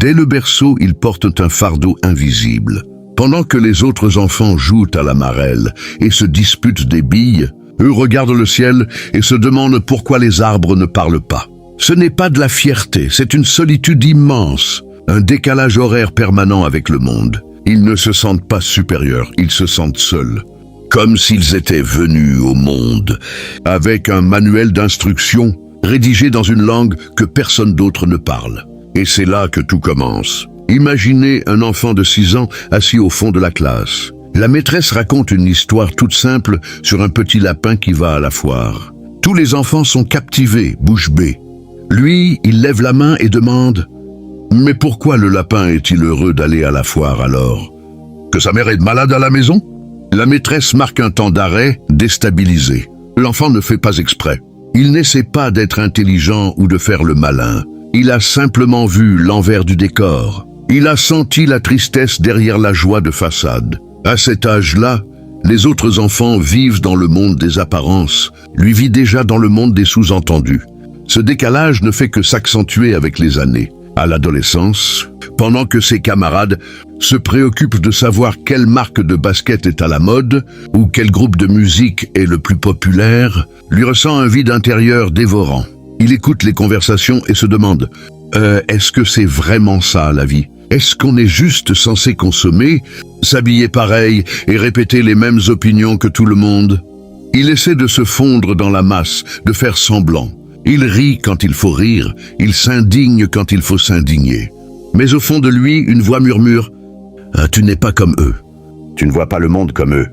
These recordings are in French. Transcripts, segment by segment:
Dès le berceau, ils portent un fardeau invisible. Pendant que les autres enfants jouent à la marelle et se disputent des billes, eux regardent le ciel et se demandent pourquoi les arbres ne parlent pas. Ce n'est pas de la fierté, c'est une solitude immense, un décalage horaire permanent avec le monde. Ils ne se sentent pas supérieurs, ils se sentent seuls, comme s'ils étaient venus au monde, avec un manuel d'instruction rédigé dans une langue que personne d'autre ne parle. Et c'est là que tout commence. Imaginez un enfant de 6 ans assis au fond de la classe. La maîtresse raconte une histoire toute simple sur un petit lapin qui va à la foire. Tous les enfants sont captivés, bouche bée. Lui, il lève la main et demande « Mais pourquoi le lapin est-il heureux d'aller à la foire alors? Que sa mère est malade à la maison ?» La maîtresse marque un temps d'arrêt, déstabilisé. L'enfant ne fait pas exprès. Il n'essaie pas d'être intelligent ou de faire le malin. Il a simplement vu l'envers du décor. Il a senti la tristesse derrière la joie de façade. À cet âge-là, les autres enfants vivent dans le monde des apparences. Lui vit déjà dans le monde des sous-entendus. Ce décalage ne fait que s'accentuer avec les années. À l'adolescence, pendant que ses camarades se préoccupent de savoir quelle marque de basket est à la mode ou quel groupe de musique est le plus populaire, lui ressent un vide intérieur dévorant. Il écoute les conversations et se demande « Est-ce que c'est vraiment ça la vie ? Est-ce qu'on est juste censé consommer, s'habiller pareil et répéter les mêmes opinions que tout le monde ?» Il essaie de se fondre dans la masse, de faire semblant. Il rit quand il faut rire, il s'indigne quand il faut s'indigner. Mais au fond de lui, une voix murmure « Tu n'es pas comme eux. Tu ne vois pas le monde comme eux. »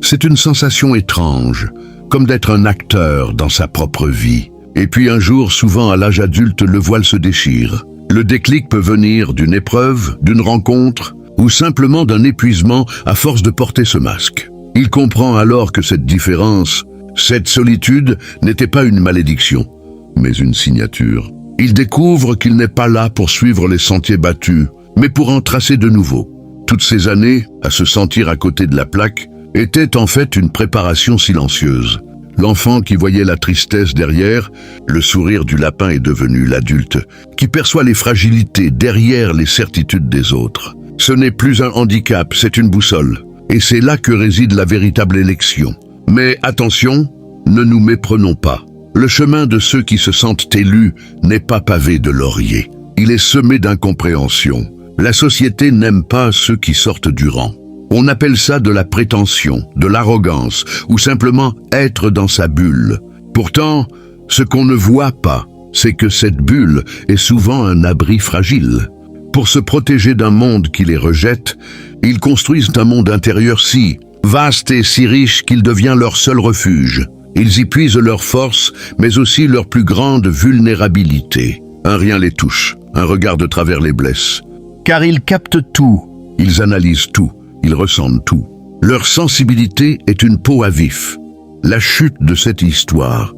C'est une sensation étrange, comme d'être un acteur dans sa propre vie. Et puis un jour, souvent à l'âge adulte, le voile se déchire. Le déclic peut venir d'une épreuve, d'une rencontre, ou simplement d'un épuisement à force de porter ce masque. Il comprend alors que cette différence, cette solitude, n'était pas une malédiction, mais une signature. Il découvre qu'il n'est pas là pour suivre les sentiers battus, mais pour en tracer de nouveaux. Toutes ces années, à se sentir à côté de la plaque, étaient en fait une préparation silencieuse. L'enfant qui voyait la tristesse derrière, le sourire du lapin est devenu l'adulte, qui perçoit les fragilités derrière les certitudes des autres. Ce n'est plus un handicap, c'est une boussole. Et c'est là que réside la véritable élection. Mais attention, ne nous méprenons pas. Le chemin de ceux qui se sentent élus n'est pas pavé de lauriers. Il est semé d'incompréhension. La société n'aime pas ceux qui sortent du rang. On appelle ça de la prétention, de l'arrogance, ou simplement être dans sa bulle. Pourtant, ce qu'on ne voit pas, c'est que cette bulle est souvent un abri fragile. Pour se protéger d'un monde qui les rejette, ils construisent un monde intérieur si vaste et si riche qu'il devient leur seul refuge. Ils y puisent leur force, mais aussi leur plus grande vulnérabilité. Un rien les touche, un regard de travers les blesse. Car ils captent tout, ils analysent tout, ils ressentent tout. Leur sensibilité est une peau à vif. La chute de cette histoire,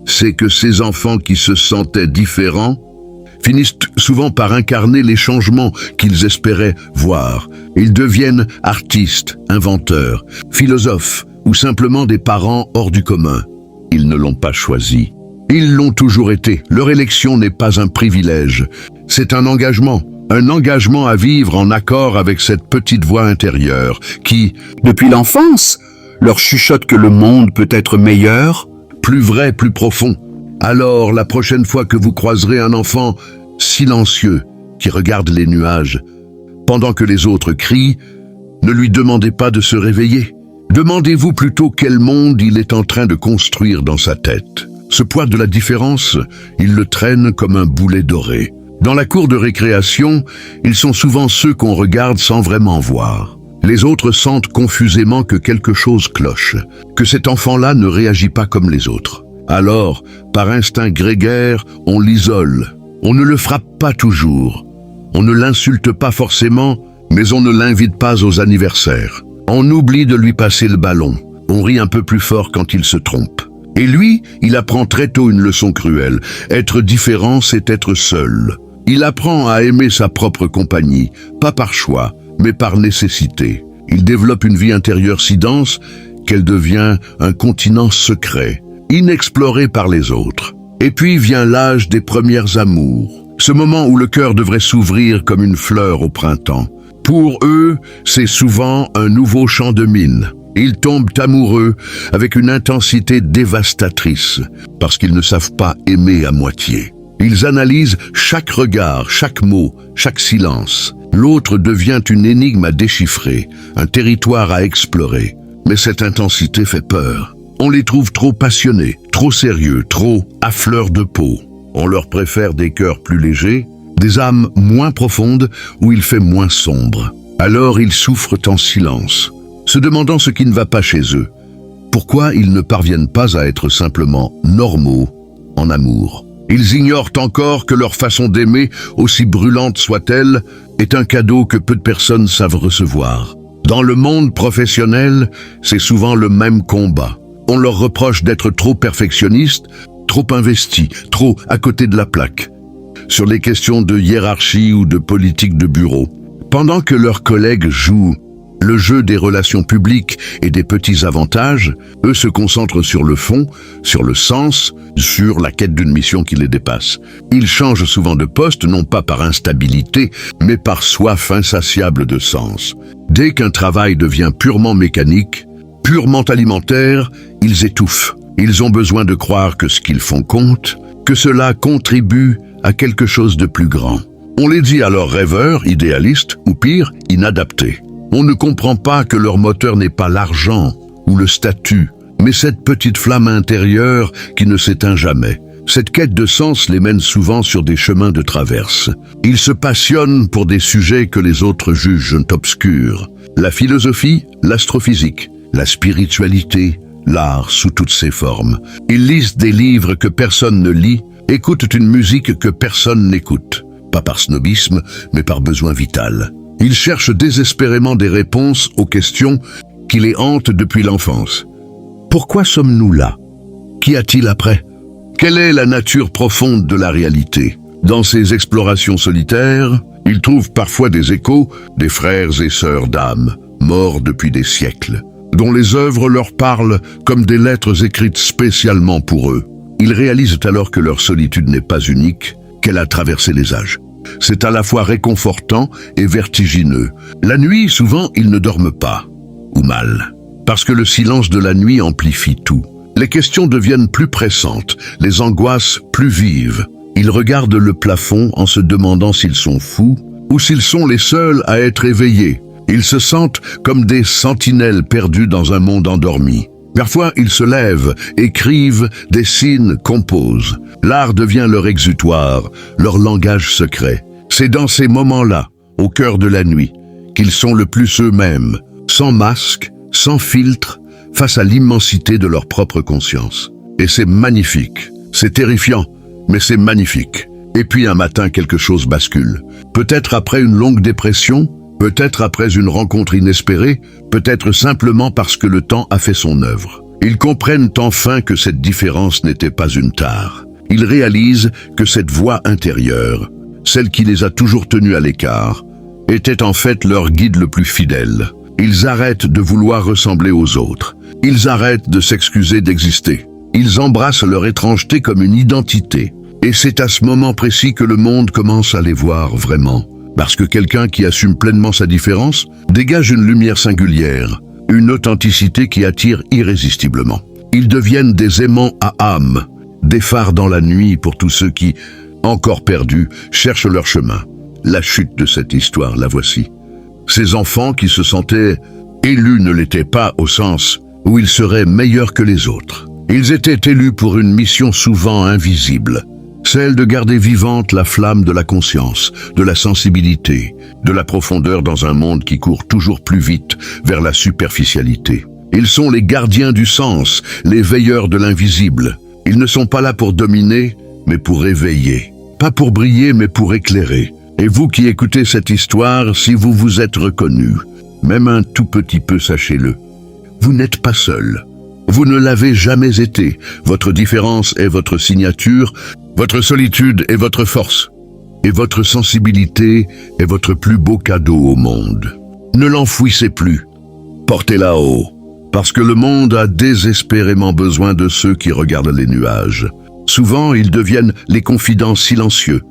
c'est que ces enfants qui se sentaient différents finissent souvent par incarner les changements qu'ils espéraient voir. Ils deviennent artistes, inventeurs, philosophes ou simplement des parents hors du commun. Ils ne l'ont pas choisi. Ils l'ont toujours été. Leur élection n'est pas un privilège. C'est un engagement à vivre en accord avec cette petite voix intérieure qui, depuis l'enfance, leur chuchote que le monde peut être meilleur. Plus vrai, plus profond. Alors, la prochaine fois que vous croiserez un enfant silencieux qui regarde les nuages, pendant que les autres crient, ne lui demandez pas de se réveiller. Demandez-vous plutôt quel monde il est en train de construire dans sa tête. Ce poids de la différence, il le traîne comme un boulet doré. Dans la cour de récréation, ils sont souvent ceux qu'on regarde sans vraiment voir. Les autres sentent confusément que quelque chose cloche, que cet enfant-là ne réagit pas comme les autres. Alors, par instinct grégaire, on l'isole. On ne le frappe pas toujours. On ne l'insulte pas forcément, mais on ne l'invite pas aux anniversaires. On oublie de lui passer le ballon. On rit un peu plus fort quand il se trompe. Et lui, il apprend très tôt une leçon cruelle. Être différent, c'est être seul. Il apprend à aimer sa propre compagnie, pas par choix, mais par nécessité. Il développe une vie intérieure si dense qu'elle devient un continent secret, inexploré par les autres. Et puis vient l'âge des premières amours. ce moment où le cœur devrait s'ouvrir comme une fleur au printemps. Pour eux, c'est souvent un nouveau champ de mine. Ils tombent amoureux avec une intensité dévastatrice, parce qu'ils ne savent pas aimer à moitié. Ils analysent chaque regard, chaque mot, chaque silence. L'autre devient une énigme à déchiffrer, un territoire à explorer. Mais cette intensité fait peur. On les trouve trop passionnés, trop sérieux, trop à fleur de peau. On leur préfère des cœurs plus légers, des âmes moins profondes où il fait moins sombre. Alors ils souffrent en silence, se demandant ce qui ne va pas chez eux. Pourquoi ils ne parviennent pas à être simplement normaux en amour? Ils ignorent encore que leur façon d'aimer, aussi brûlante soit-elle, est un cadeau que peu de personnes savent recevoir. Dans le monde professionnel, c'est souvent le même combat. On leur reproche d'être trop perfectionnistes, trop investis, trop à côté de la plaque, sur les questions de hiérarchie ou de politique de bureau. Pendant que leurs collègues jouent le jeu des relations publiques et des petits avantages, eux se concentrent sur le fond, sur le sens, sur la quête d'une mission qui les dépasse. Ils changent souvent de poste, non pas par instabilité, mais par soif insatiable de sens. Dès qu'un travail devient purement mécanique, purement alimentaire, ils étouffent. Ils ont besoin de croire que ce qu'ils font compte, que cela contribue à quelque chose de plus grand. On les dit alors rêveurs, idéalistes, ou pire, inadaptés. On ne comprend pas que leur moteur n'est pas l'argent ou le statut, mais cette petite flamme intérieure qui ne s'éteint jamais. Cette quête de sens les mène souvent sur des chemins de traverse. Ils se passionnent pour des sujets que les autres jugent obscurs. La philosophie, l'astrophysique, la spiritualité, l'art sous toutes ses formes. Ils lisent des livres que personne ne lit, écoutent une musique que personne n'écoute. Pas par snobisme, mais par besoin vital. Ils cherchent désespérément des réponses aux questions qui les hantent depuis l'enfance. Pourquoi sommes-nous là? Qu'y a-t-il après? Quelle est la nature profonde de la réalité? Dans ces explorations solitaires, ils trouvent parfois des échos des frères et sœurs d'âme, morts depuis des siècles, dont les œuvres leur parlent comme des lettres écrites spécialement pour eux. Ils réalisent alors que leur solitude n'est pas unique, qu'elle a traversé les âges. C'est à la fois réconfortant et vertigineux. La nuit, souvent, ils ne dorment pas, ou mal, parce que le silence de la nuit amplifie tout. Les questions deviennent plus pressantes, les angoisses plus vives. Ils regardent le plafond en se demandant s'ils sont fous ou s'ils sont les seuls à être éveillés. Ils se sentent comme des sentinelles perdues dans un monde endormi. Parfois, ils se lèvent, écrivent, dessinent, composent. L'art devient leur exutoire, leur langage secret. C'est dans ces moments-là, au cœur de la nuit, qu'ils sont le plus eux-mêmes, sans masque, sans filtre, face à l'immensité de leur propre conscience. Et c'est magnifique, c'est terrifiant, mais c'est magnifique. Et puis un matin, quelque chose bascule. Peut-être après une longue dépression, peut-être après une rencontre inespérée, peut-être simplement parce que le temps a fait son œuvre. Ils comprennent enfin que cette différence n'était pas une tare. Ils réalisent que cette voix intérieure, celle qui les a toujours tenus à l'écart, était en fait leur guide le plus fidèle. Ils arrêtent de vouloir ressembler aux autres. Ils arrêtent de s'excuser d'exister. Ils embrassent leur étrangeté comme une identité. Et c'est à ce moment précis que le monde commence à les voir vraiment. Parce que quelqu'un qui assume pleinement sa différence dégage une lumière singulière, une authenticité qui attire irrésistiblement. Ils deviennent des aimants à âme, des phares dans la nuit pour tous ceux qui, encore perdus, cherchent leur chemin. La chute de cette histoire, la voici. Ces enfants qui se sentaient élus ne l'étaient pas au sens où ils seraient meilleurs que les autres. Ils étaient élus pour une mission souvent invisible, celle de garder vivante la flamme de la conscience, de la sensibilité, de la profondeur dans un monde qui court toujours plus vite vers la superficialité. Ils sont les gardiens du sens, les veilleurs de l'invisible. Ils ne sont pas là pour dominer, mais pour éveiller. Pas pour briller, mais pour éclairer. Et vous qui écoutez cette histoire, si vous vous êtes reconnu, même un tout petit peu, sachez-le, vous n'êtes pas seul. Vous ne l'avez jamais été. Votre différence est votre signature, votre solitude est votre force, et votre sensibilité est votre plus beau cadeau au monde. Ne l'enfouissez plus, portez-la haut, parce que le monde a désespérément besoin de ceux qui regardent les nuages. Souvent, ils deviennent les confidents silencieux,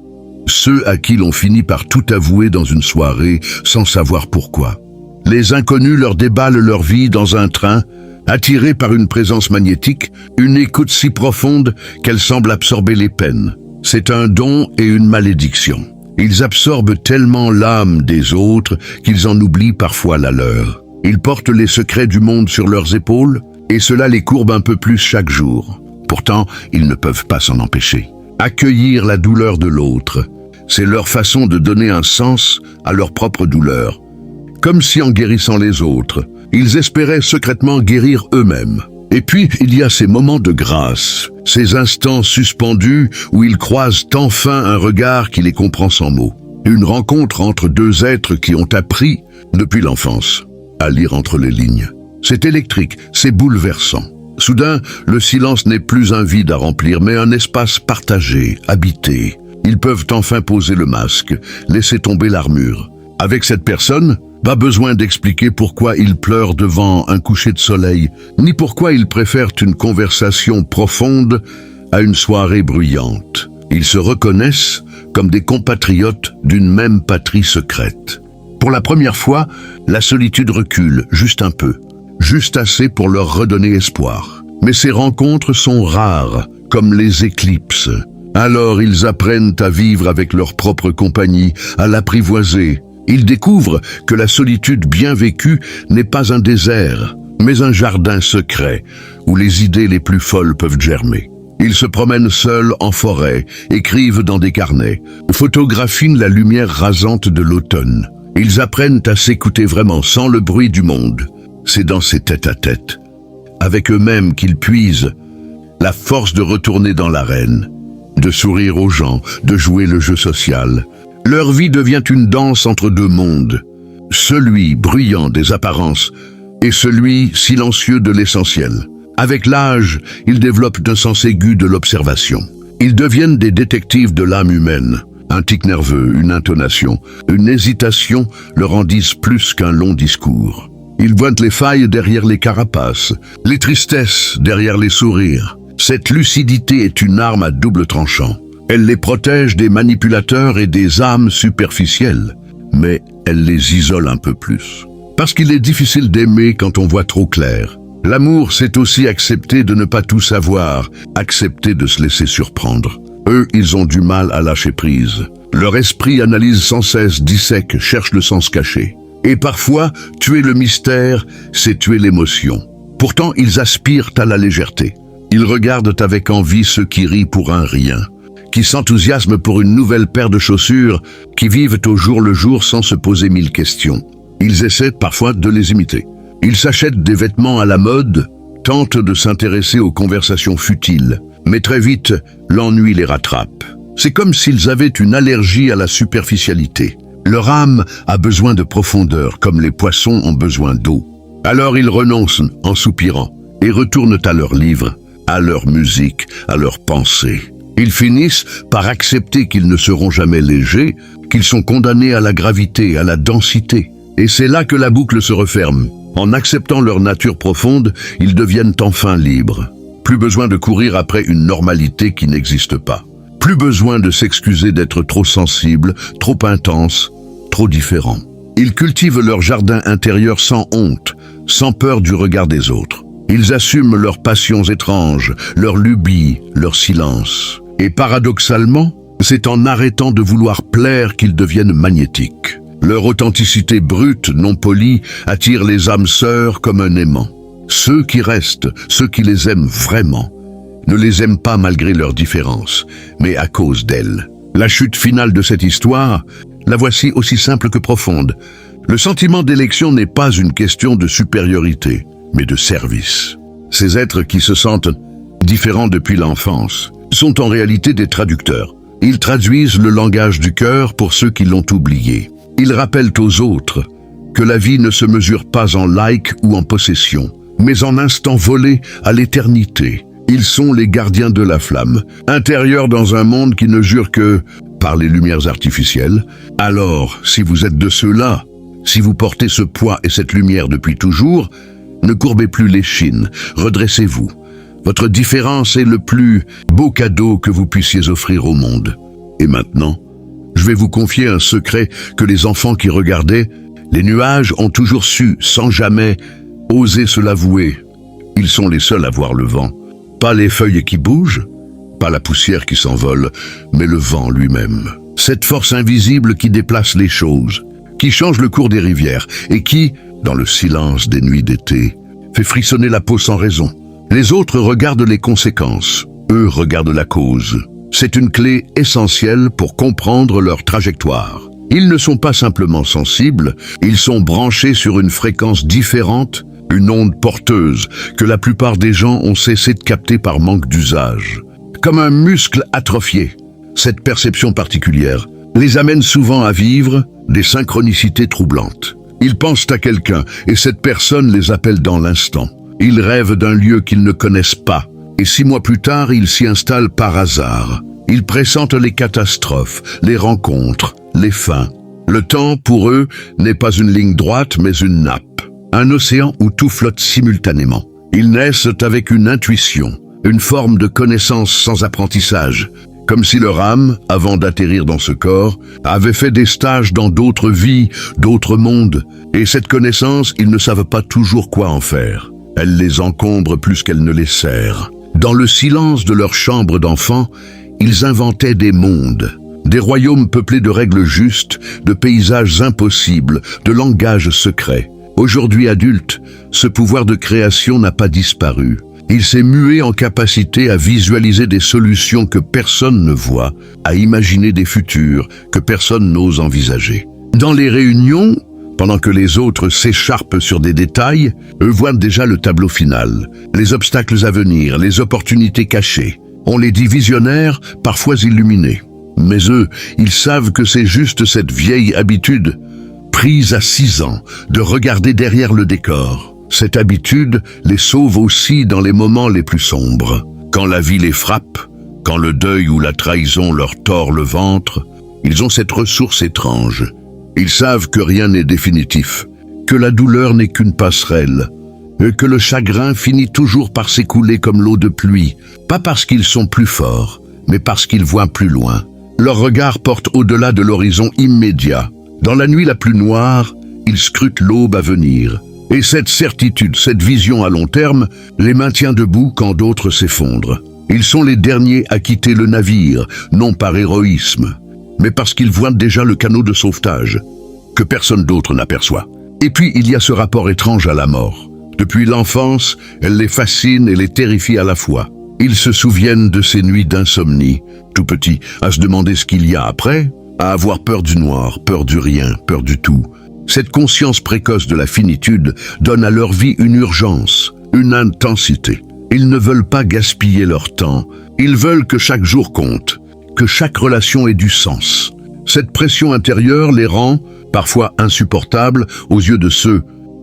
ceux à qui l'on finit par tout avouer dans une soirée sans savoir pourquoi. Les inconnus leur déballent leur vie dans un train, attirés par une présence magnétique, une écoute si profonde qu'elle semble absorber les peines. C'est un don et une malédiction. Ils absorbent tellement l'âme des autres qu'ils en oublient parfois la leur. Ils portent les secrets du monde sur leurs épaules, et cela les courbe un peu plus chaque jour. Pourtant, ils ne peuvent pas s'en empêcher. Accueillir la douleur de l'autre, c'est leur façon de donner un sens à leur propre douleur. Comme si en guérissant les autres, ils espéraient secrètement guérir eux-mêmes. Et puis, il y a ces moments de grâce, ces instants suspendus où ils croisent enfin un regard qui les comprend sans mots. Une rencontre entre deux êtres qui ont appris, depuis l'enfance, à lire entre les lignes. C'est électrique, c'est bouleversant. Soudain, le silence n'est plus un vide à remplir, mais un espace partagé, habité. Ils peuvent enfin poser le masque, laisser tomber l'armure. Avec cette personne, pas besoin d'expliquer pourquoi ils pleurent devant un coucher de soleil, ni pourquoi ils préfèrent une conversation profonde à une soirée bruyante. Ils se reconnaissent comme des compatriotes d'une même patrie secrète. Pour la première fois, la solitude recule, juste un peu, juste assez pour leur redonner espoir. Mais ces rencontres sont rares, comme les éclipses. Alors ils apprennent à vivre avec leur propre compagnie, à l'apprivoiser. Ils découvrent que la solitude bien vécue n'est pas un désert, mais un jardin secret où les idées les plus folles peuvent germer. Ils se promènent seuls en forêt, écrivent dans des carnets, photographient la lumière rasante de l'automne. Ils apprennent à s'écouter vraiment sans le bruit du monde. C'est dans ces tête-à-tête, avec eux-mêmes qu'ils puisent la force de retourner dans l'arène, de sourire aux gens, de jouer le jeu social. Leur vie devient une danse entre deux mondes, celui bruyant des apparences et celui silencieux de l'essentiel. Avec l'âge, ils développent un sens aigu de l'observation. Ils deviennent des détectives de l'âme humaine. Un tic nerveux, une intonation, une hésitation leur en disent plus qu'un long discours. Ils voient les failles derrière les carapaces, les tristesses derrière les sourires. Cette lucidité est une arme à double tranchant. Elle les protège des manipulateurs et des âmes superficielles, mais elle les isole un peu plus. Parce qu'il est difficile d'aimer quand on voit trop clair. L'amour, c'est aussi accepter de ne pas tout savoir, accepter de se laisser surprendre. Eux, ils ont du mal à lâcher prise. Leur esprit analyse sans cesse, dissèque, cherche le sens caché. Et parfois, tuer le mystère, c'est tuer l'émotion. Pourtant, ils aspirent à la légèreté. Ils regardent avec envie ceux qui rient pour un rien, qui s'enthousiasment pour une nouvelle paire de chaussures, qui vivent au jour le jour sans se poser 1000 questions. Ils essaient parfois de les imiter. Ils s'achètent des vêtements à la mode, tentent de s'intéresser aux conversations futiles, mais très vite, l'ennui les rattrape. C'est comme s'ils avaient une allergie à la superficialité. Leur âme a besoin de profondeur, comme les poissons ont besoin d'eau. Alors ils renoncent en soupirant et retournent à leurs livres, à leur musique, à leurs pensées. Ils finissent par accepter qu'ils ne seront jamais légers, qu'ils sont condamnés à la gravité, à la densité. Et c'est là que la boucle se referme. En acceptant leur nature profonde, ils deviennent enfin libres. Plus besoin de courir après une normalité qui n'existe pas. Plus besoin de s'excuser d'être trop sensible, trop intense, trop différent. Ils cultivent leur jardin intérieur sans honte, sans peur du regard des autres. Ils assument leurs passions étranges, leurs lubies, leur silence. Et paradoxalement, c'est en arrêtant de vouloir plaire qu'ils deviennent magnétiques. Leur authenticité brute, non polie, attire les âmes sœurs comme un aimant. Ceux qui restent, ceux qui les aiment vraiment, ne les aiment pas malgré leurs différences, mais à cause d'elles. La chute finale de cette histoire, la voici aussi simple que profonde. Le sentiment d'élection n'est pas une question de supériorité, mais de service. Ces êtres qui se sentent différents depuis l'enfance sont en réalité des traducteurs. Ils traduisent le langage du cœur pour ceux qui l'ont oublié. Ils rappellent aux autres que la vie ne se mesure pas en likes ou en possession, mais en instants volés à l'éternité. Ils sont les gardiens de la flamme, intérieurs dans un monde qui ne jure que par les lumières artificielles. Alors, si vous êtes de ceux-là, si vous portez ce poids et cette lumière depuis toujours, ne courbez plus l'échine, redressez-vous. Votre différence est le plus beau cadeau que vous puissiez offrir au monde. Et maintenant, Je vais vous confier un secret que les enfants qui regardaient, les nuages ont toujours su, sans jamais oser se l'avouer. Ils sont les seuls à voir le vent. Pas les feuilles qui bougent, pas la poussière qui s'envole, mais le vent lui-même. Cette force invisible qui déplace les choses, qui change le cours des rivières et qui, dans le silence des nuits d'été, fait frissonner la peau sans raison. Les autres regardent les conséquences, eux regardent la cause. C'est une clé essentielle pour comprendre leur trajectoire. Ils ne sont pas simplement sensibles, ils sont branchés sur une fréquence différente, une onde porteuse que la plupart des gens ont cessé de capter par manque d'usage. Comme un muscle atrophié, cette perception particulière les amène souvent à vivre des synchronicités troublantes. Ils pensent à quelqu'un et cette personne les appelle dans l'instant. Ils rêvent d'un lieu qu'ils ne connaissent pas et 6 mois plus tard, ils s'y installent par hasard. Ils pressentent les catastrophes, les rencontres, les fins. Le temps, pour eux, n'est pas une ligne droite mais une nappe. Un océan où tout flotte simultanément. Ils naissent avec une intuition, une forme de connaissance sans apprentissage, comme si leur âme, avant d'atterrir dans ce corps, avait fait des stages dans d'autres vies, d'autres mondes, et cette connaissance, ils ne savent pas toujours quoi en faire. Elle les encombre plus qu'elle ne les sert. Dans le silence de leur chambre d'enfant, ils inventaient des mondes, des royaumes peuplés de règles justes, de paysages impossibles, de langages secrets. Aujourd'hui adultes, ce pouvoir de création n'a pas disparu. Il s'est mué en capacité à visualiser des solutions que personne ne voit, à imaginer des futurs que personne n'ose envisager. Dans les réunions, pendant que les autres s'écharpent sur des détails, eux voient déjà le tableau final, les obstacles à venir, les opportunités cachées. On les dit visionnaires, parfois illuminés. Mais eux, ils savent que c'est juste cette vieille habitude, prise à 6 ans, de regarder derrière le décor. Cette habitude les sauve aussi dans les moments les plus sombres. Quand la vie les frappe, quand le deuil ou la trahison leur tord le ventre, ils ont cette ressource étrange. Ils savent que rien n'est définitif, que la douleur n'est qu'une passerelle, et que le chagrin finit toujours par s'écouler comme l'eau de pluie, pas parce qu'ils sont plus forts, mais parce qu'ils voient plus loin. Leur regard porte au-delà de l'horizon immédiat. Dans la nuit la plus noire, ils scrutent l'aube à venir. Et cette certitude, cette vision à long terme, les maintient debout quand d'autres s'effondrent. Ils sont les derniers à quitter le navire, non par héroïsme, mais parce qu'ils voient déjà le canot de sauvetage, que personne d'autre n'aperçoit. Et puis il y a ce rapport étrange à la mort. Depuis l'enfance, elle les fascine et les terrifie à la fois. Ils se souviennent de ces nuits d'insomnie, tout petits, à se demander ce qu'il y a après, à avoir peur du noir, peur du rien, peur du tout. Cette conscience précoce de la finitude donne à leur vie une urgence, une intensité. Ils ne veulent pas gaspiller leur temps, ils veulent que chaque jour compte, que chaque relation ait du sens. Cette pression intérieure les rend parfois insupportables aux yeux de ceux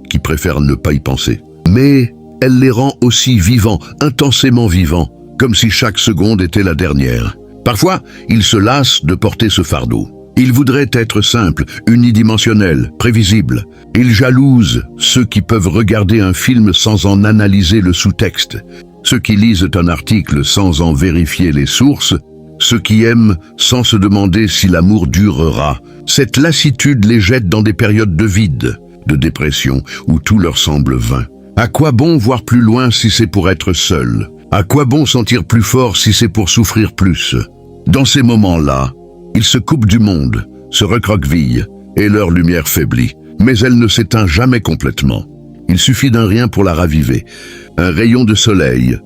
qui préfèrent ne pas y penser. Mais elle les rend aussi vivants, intensément vivants, comme si chaque seconde était la dernière. Parfois, ils se lassent de porter ce fardeau. Ils voudraient être simples, unidimensionnels, prévisibles. Ils jalousent ceux qui peuvent regarder un film sans en analyser le sous-texte, ceux qui lisent un article sans en vérifier les sources, ceux qui aiment sans se demander si l'amour durera. Cette lassitude les jette dans des périodes de vide, de dépression, où tout leur semble vain. À quoi bon voir plus loin si c'est pour être seul? À quoi bon sentir plus fort si c'est pour souffrir plus? Dans ces moments-là, ils se coupent du monde, se recroquevillent, et leur lumière faiblit. Mais elle ne s'éteint jamais complètement. Il suffit d'un rien pour la raviver. Un rayon de soleil,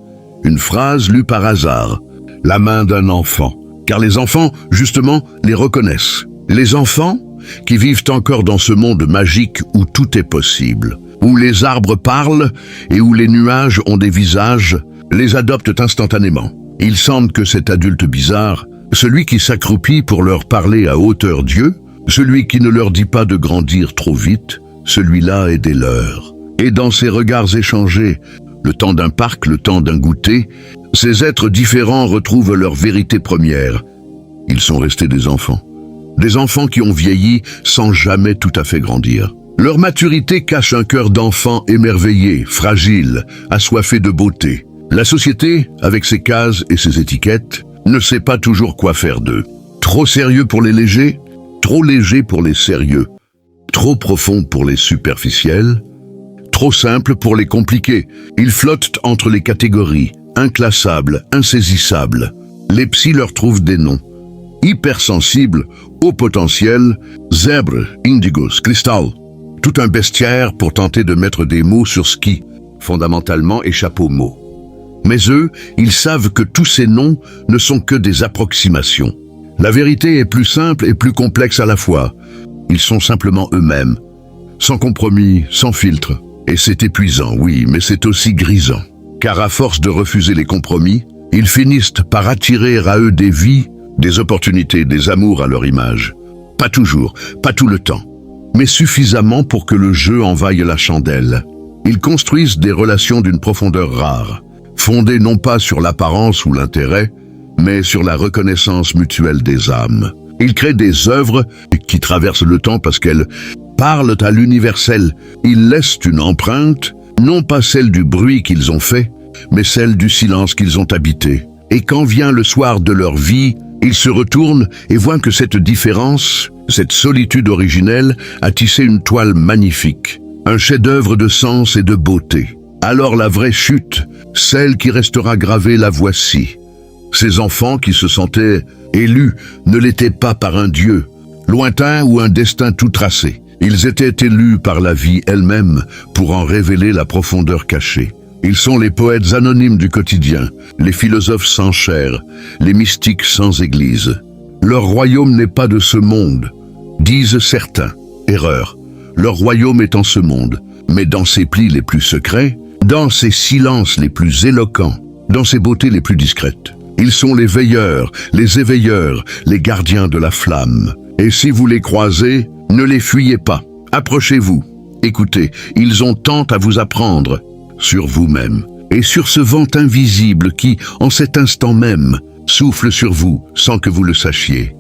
une phrase lue par hasard, la main d'un enfant. Car les enfants, justement, les reconnaissent. Les enfants qui vivent encore dans ce monde magique où tout est possible, où les arbres parlent et où les nuages ont des visages, les adoptent instantanément. Ils sentent que cet adulte bizarre, celui qui s'accroupit pour leur parler à hauteur d'yeux, celui qui ne leur dit pas de grandir trop vite, celui-là est des leurs. Et dans ces regards échangés, le temps d'un parc, le temps d'un goûter, ces êtres différents retrouvent leur vérité première. Ils sont restés des enfants. Des enfants qui ont vieilli sans jamais tout à fait grandir. Leur maturité cache un cœur d'enfant émerveillé, fragile, assoiffé de beauté. La société, avec ses cases et ses étiquettes, ne sait pas toujours quoi faire d'eux. Trop sérieux pour les légers, trop léger pour les sérieux, trop profond pour les superficiels, trop simple pour les compliqués. Ils flottent entre les catégories, inclassables, insaisissables. Les psys leur trouvent des noms. Hypersensibles, haut potentiel, zèbre, indigos, cristal. Tout un bestiaire pour tenter de mettre des mots sur ce qui, fondamentalement, échappe aux mots. Mais eux, ils savent que tous ces noms ne sont que des approximations. La vérité est plus simple et plus complexe à la fois. Ils sont simplement eux-mêmes, sans compromis, sans filtre. Et c'est épuisant, oui, mais c'est aussi grisant. Car à force de refuser les compromis, ils finissent par attirer à eux des vies, des opportunités, des amours à leur image. Pas toujours, pas tout le temps, mais suffisamment pour que le jeu envahisse la chandelle. Ils construisent des relations d'une profondeur rare, fondées non pas sur l'apparence ou l'intérêt, mais sur la reconnaissance mutuelle des âmes. Ils créent des œuvres qui traversent le temps parce qu'elles parlent à l'universel. Ils laissent une empreinte, non pas celle du bruit qu'ils ont fait, mais celle du silence qu'ils ont habité. Et quand vient le soir de leur vie, ils se retournent et voient que cette différence, cette solitude originelle, a tissé une toile magnifique, un chef-d'œuvre de sens et de beauté. Alors la vraie chute, celle qui restera gravée, la voici. Ces enfants qui se sentaient élus ne l'étaient pas par un dieu, lointain ou un destin tout tracé. Ils étaient élus par la vie elle-même pour en révéler la profondeur cachée. Ils sont les poètes anonymes du quotidien, les philosophes sans chair, les mystiques sans église. Leur royaume n'est pas de ce monde, disent certains. Erreur. Leur royaume est en ce monde, mais dans ses plis les plus secrets, dans ses silences les plus éloquents, dans ses beautés les plus discrètes. Ils sont les veilleurs, les éveilleurs, les gardiens de la flamme. Et si vous les croisez, ne les fuyez pas. Approchez-vous. Écoutez, ils ont tant à vous apprendre sur vous-même et sur ce vent invisible qui, en cet instant même, souffle sur vous sans que vous le sachiez.